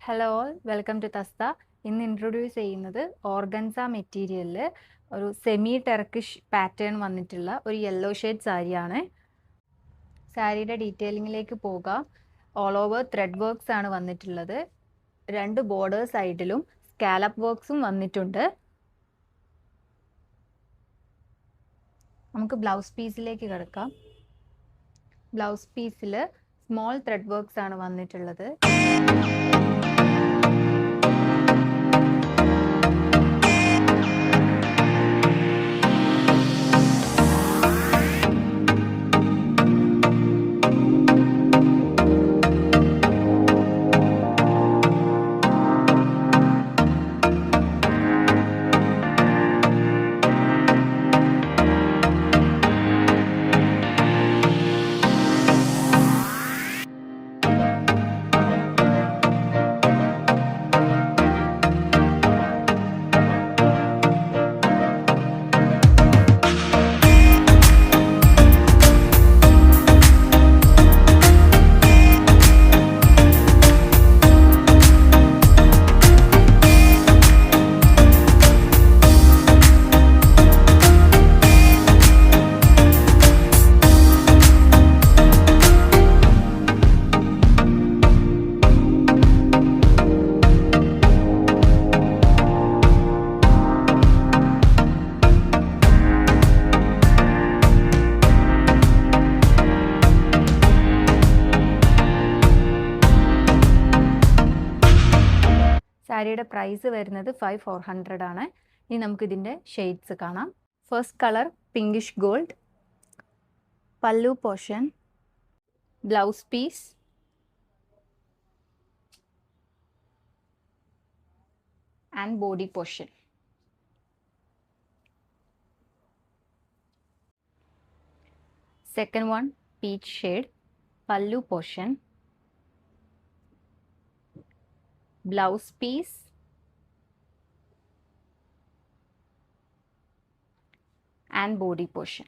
Hello all welcome to തസ്ത. ഇന്ന് introduce ചെയ്യുന്നത് ഓർഗൻസ മെറ്റീരിയലിൽ ഒരു സെമി ടെർക്കിഷ് പാറ്റേൺ വന്നിട്ടുള്ള ഒരു യെല്ലോ ഷെയ്ഡ് സാരിയാണ്. സാരിയുടെ ഡീറ്റെയിലിങ്ങിലേക്ക് പോകാം. ഓൾ ഓവർ ത്രെഡ് വർക്ക്സ് ആണ് വന്നിട്ടുള്ളത്. 2 ബോർഡർ സൈഡിലും സ്കാലപ്പ് വർക്ക്സും വന്നിട്ടുണ്ട്. നമുക്ക് ബ്ലൗസ് പീസിലേക്ക് കിടക്കാം. ബ്ലൗസ് പീസിൽ സ്മോൾ ത്രെഡ് വർക്ക്സ് ആണ് വന്നിട്ടുള്ളത്. സാരിയുടെ പ്രൈസ് വരുന്നത് 5400 ആണ്. ഇനി നമുക്ക് ഇതിൻ്റെ ഷെയ്ഡ്സ് കാണാം. First colour pinkish gold, pallu portion, blouse piece, and body portion. Second one peach shade, pallu portion, blouse piece, and body portion.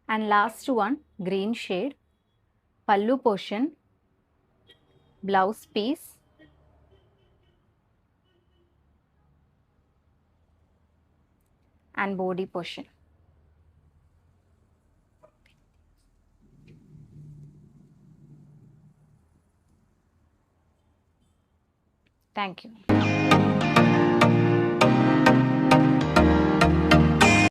And last one green shade, pallu portion, blouse piece, and body portion. Thank you.